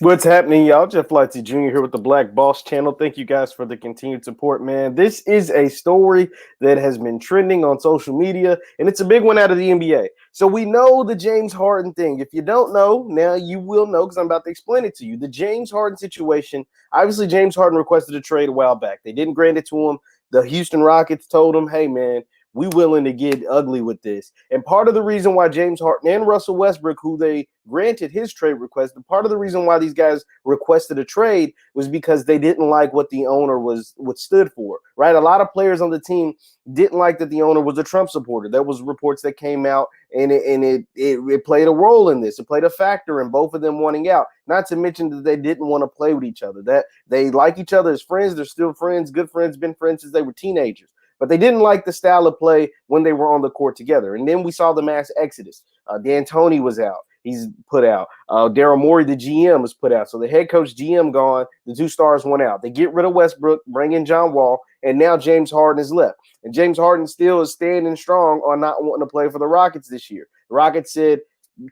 What's happening, y'all? Jeff Lightsy Jr. here with the Black Boss channel. Thank you guys for the continued support, man. This is a story that has been trending on social media, and it's a big one out of the NBA. So we know the James Harden thing. If you don't know, now you will know because I'm about to explain it to you. The James Harden situation, obviously James Harden requested a trade a while back. They didn't grant it to him. The Houston Rockets told him, hey, man, we willing to get ugly with this. And part of the reason why James Harden and Russell Westbrook, who they granted his trade request, and part of the reason why these guys requested a trade was because they didn't like what the owner was what stood for, right? A lot of players on the team didn't like that the owner was a Trump supporter. There was reports that came out, and it played a role in this. It played a factor in both of them wanting out. Not to mention that they didn't want to play with each other. That they like each other as friends. They're still friends, good friends, been friends since they were teenagers. But they didn't like the style of play when they were on the court together. And then we saw the mass exodus. D'Antoni was out. He's put out. Daryl Morey, the GM, was put out. So the head coach, GM gone. The two stars went out. They get rid of Westbrook, bring in John Wall, and now James Harden is left. And James Harden still is standing strong on not wanting to play for the Rockets this year. The Rockets said,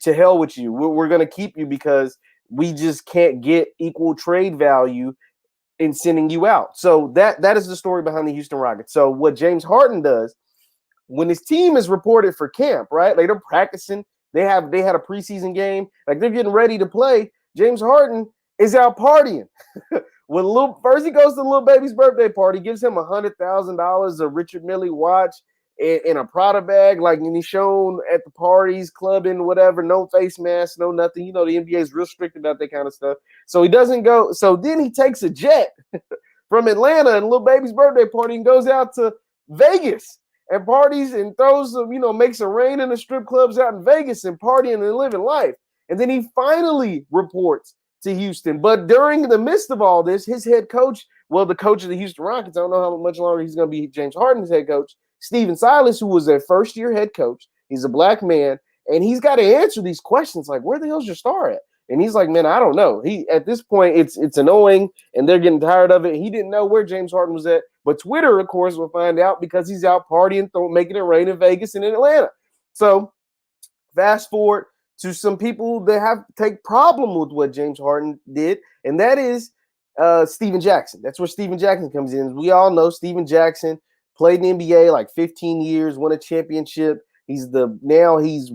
to hell with you. We're going to keep you because we just can't get equal trade value in sending you out. So that is the story behind the Houston Rockets. So what James Harden does when his team is reported for camp, right? Like they're practicing, they had a preseason game, like they're getting ready to play. James Harden is out partying. First he goes to the little baby's birthday party, gives him $100,000 a Richard Mille watch in a Prada bag, like, and he's shown at the parties, clubbing, whatever, no face mask, no nothing. You know, the NBA is real strict about that kind of stuff. So he doesn't go. So then he takes a jet from Atlanta and little baby's birthday party and goes out to Vegas and parties and throws some, makes it rain in the strip clubs out in Vegas and partying and living life. And then he finally reports to Houston. But during the midst of all this, his head coach, well, the coach of the Houston Rockets, I don't know how much longer he's going to be James Harden's head coach, Stephen Silas, who was their first-year head coach. He's a black man, and he's got to answer these questions like, where the hell's your star at? And he's like, man, I don't know. At this point, it's annoying, and they're getting tired of it. He didn't know where James Harden was at. But Twitter, of course, will find out because he's out partying, making it rain in Vegas and in Atlanta. So fast forward to some people that have take problem with what James Harden did, and that is Steven Jackson. That's where Steven Jackson comes in. We all know Steven Jackson played in the NBA like 15 years, won a championship. He's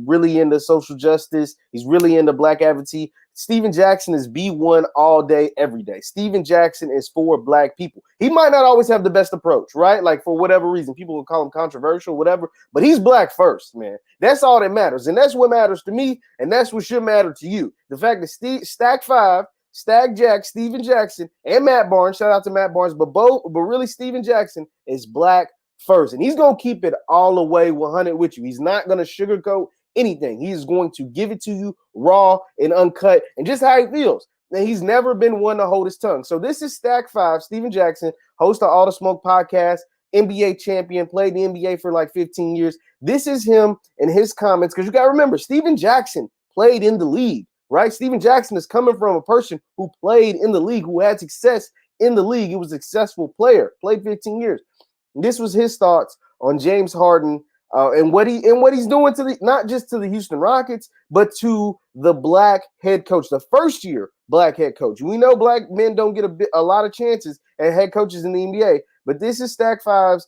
really into social justice. He's really into black advocacy. Steven Jackson is B1 all day, every day. Steven Jackson is for black people. He might not always have the best approach, right? Like for whatever reason, people will call him controversial, whatever, but he's black first, man. That's all that matters. And that's what matters to me. And that's what should matter to you. The fact that Stack 5, Stack Jack, Steven Jackson, and Matt Barnes, shout out to Matt Barnes, but really Steven Jackson is black first. And he's going to keep it all the way 100 with you. He's not going to sugarcoat anything. He's going to give it to you raw and uncut and just how he feels. And he's never been one to hold his tongue. So this is Stack 5, Steven Jackson, host of All the Smoke podcast, NBA champion, played in the NBA for like 15 years. This is him and his comments, because you got to remember, Steven Jackson played in the league, right? Steven Jackson is coming from a person who played in the league, who had success in the league. He was a successful player, played 15 years. This was his thoughts on James Harden and what he's doing to not just to the Houston Rockets, but to the black head coach, the first-year black head coach. We know black men don't get a lot of chances at head coaches in the NBA, but this is Stack 5's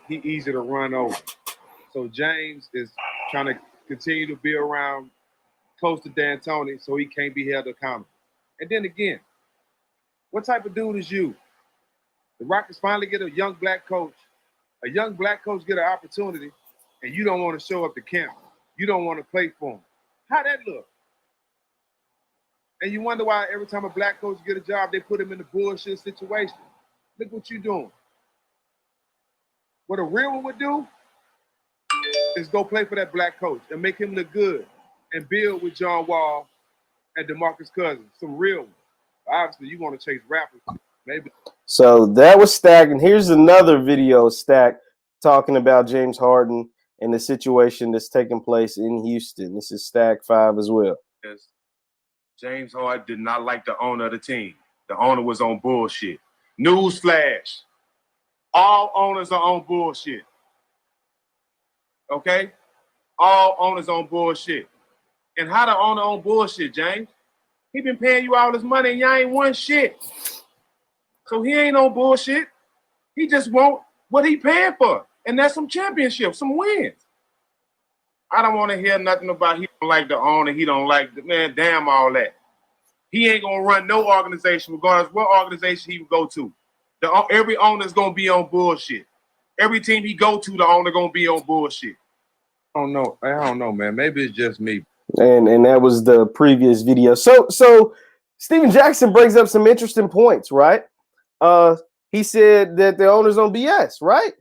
he easy to run over. So James is trying to continue to be around close to D'Antoni so he can't be held accountable. And then again, what type of dude is you? The Rockets finally get a young black coach. A young black coach get an opportunity, and you don't want to show up to camp. You don't want to play for him. How that look? And you wonder why every time a black coach get a job, they put him in a bullshit situation. Look what you doing. What a real one would do is go play for that black coach and make him look good and build with John Wall and DeMarcus Cousins, some real ones. Obviously, you want to chase rappers. Maybe. So that was Stack, and here's another video of Stack talking about James Harden and the situation that's taking place in Houston. This is Stack 5 as well. Yes. James Harden did not like the owner of the team. The owner was on bullshit. Newsflash. All owners are on bullshit. Okay? All owners on bullshit. And how the owner on bullshit, James? He been paying you all this money and y'all ain't won shit. So he ain't on bullshit. He just want what he paying for. And that's some championships, some wins. I don't want to hear nothing about he don't like the owner, he don't like the man, damn all that. He ain't gonna run no organization, regardless what organization he would go to. Every owner's gonna be on bullshit. Every team he go to, the owner gonna be on bullshit. I don't know, man. Maybe it's just me. And that was the previous video. So Steven Jackson brings up some interesting points, right? He said that the owner's on BS, right?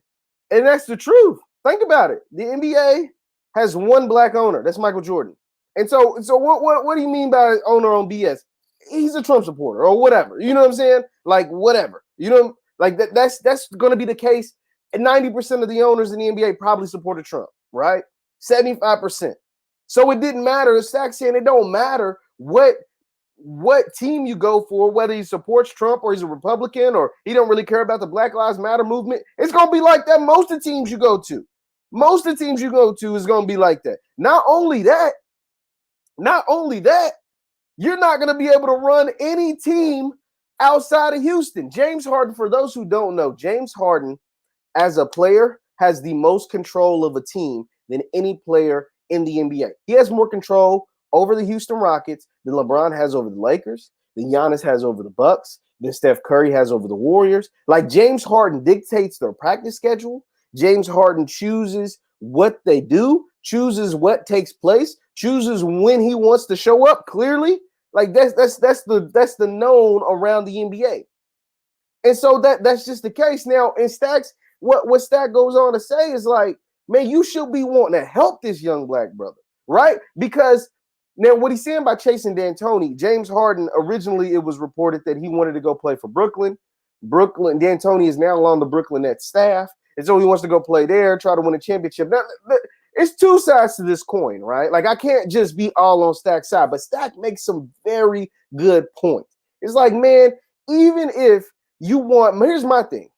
And that's the truth. Think about it. The NBA has one black owner. That's Michael Jordan. And so what do you mean by owner on BS? He's a Trump supporter or whatever. You know what I'm saying? Like whatever. You know, like that's going to be the case. And 90% of the owners in the NBA probably supported Trump, right? 75%. So it didn't matter. Stack's saying it don't matter what team you go for, whether he supports Trump or he's a Republican or he don't really care about the Black Lives Matter movement. It's going to be like that most of the teams you go to. Most of the teams you go to is going to be like that. Not only that, you're not going to be able to run any team outside of Houston. James Harden, for those who don't know, James Harden as a player has the most control of a team than any player in the NBA. He has more control over the Houston Rockets than LeBron has over the Lakers, than Giannis has over the Bucks, than Steph Curry has over the Warriors. Like James Harden dictates their practice schedule. James Harden chooses what they do, chooses what takes place, chooses when he wants to show up clearly. Like that's the known around the NBA. And so that's just the case. Now, in Stacks, what Stack goes on to say is like, man, you should be wanting to help this young black brother, right? Because now what he's saying by chasing D'Antoni, James Harden, originally it was reported that he wanted to go play for Brooklyn. D'Antoni is now on the Brooklyn Nets staff. And so he wants to go play there, try to win a championship. Now, it's two sides to this coin, right? Like I can't just be all on Stack's side, but Stack makes some very good points. It's like, man, even if you want, here's my thing.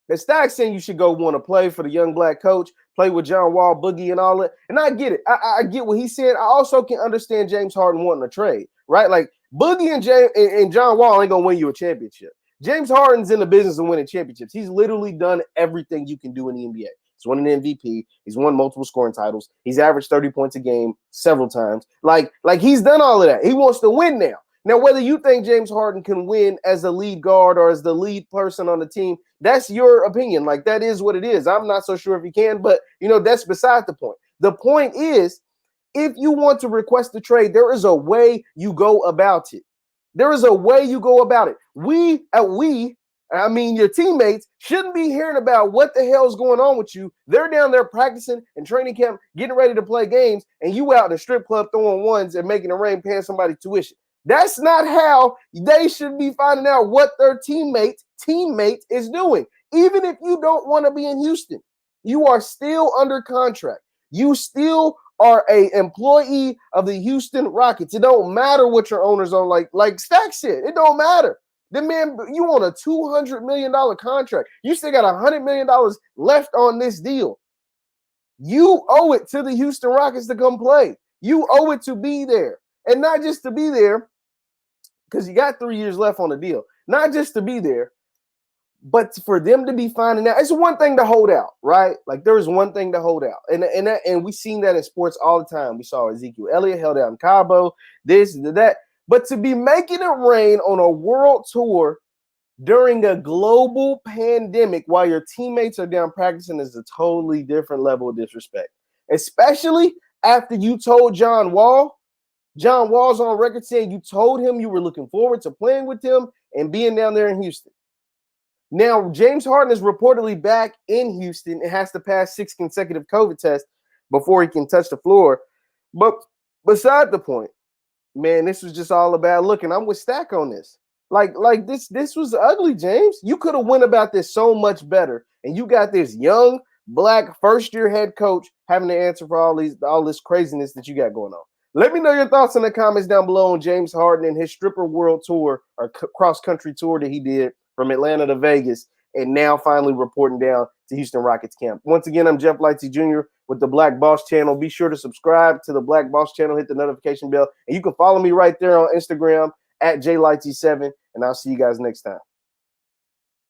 The Stack saying you should go want to play for the young black coach, play with John Wall, Boogie, and all that. And I get it. I get what he said. I also can understand James Harden wanting a trade, right? Like Boogie and John Wall ain't gonna win you a championship. James Harden's in the business of winning championships. He's literally done everything you can do in the NBA. He's won an MVP. He's won multiple scoring titles. He's averaged 30 points a game several times. Like he's done all of that. He wants to win now. Now, whether you think James Harden can win as a lead guard or as the lead person on the team, that's your opinion. Like, that is what it is. I'm not so sure if he can, but, that's beside the point. The point is, if you want to request a trade, there is a way you go about it. There is a way you go about it. Your teammates shouldn't be hearing about what the hell's going on with you. They're down there practicing and training camp, getting ready to play games, and you out in the strip club throwing ones and making it rain, paying somebody tuition. That's not how they should be finding out what their teammate is doing. Even if you don't want to be in Houston, you are still under contract. You still are an employee of the Houston Rockets. It don't matter what your owner's on. Like Stack said, it don't matter. The man, you on a $200 million contract. You still got $100 million left on this deal. You owe it to the Houston Rockets to come play. You owe it to be there. And not just to be there, because you got 3 years left on the deal. Not just to be there, but for them to be finding out. It's one thing to hold out, right? Like there is one thing to hold out. And we've seen that in sports all the time. We saw Ezekiel Elliott held out in Cabo, this, that. But to be making it rain on a world tour during a global pandemic while your teammates are down practicing is a totally different level of disrespect. Especially after you told John Wall's on record saying you told him you were looking forward to playing with him and being down there in Houston. Now, James Harden is reportedly back in Houston and has to pass 6 consecutive COVID tests before he can touch the floor. But beside the point, man, this was just all about looking. I'm with Stack on this. Like this was ugly, James. You could have went about this so much better. And you got this young black first-year head coach having to answer for all this craziness that you got going on. Let me know your thoughts in the comments down below on James Harden and his stripper world tour or cross-country tour that he did from Atlanta to Vegas and now finally reporting down to Houston Rockets camp. Once again, I'm Jeff Lightsy Jr. with the Black Boss Channel. Be sure to subscribe to the Black Boss Channel, hit the notification bell, and you can follow me right there on Instagram at JLightsy7, and I'll see you guys next time.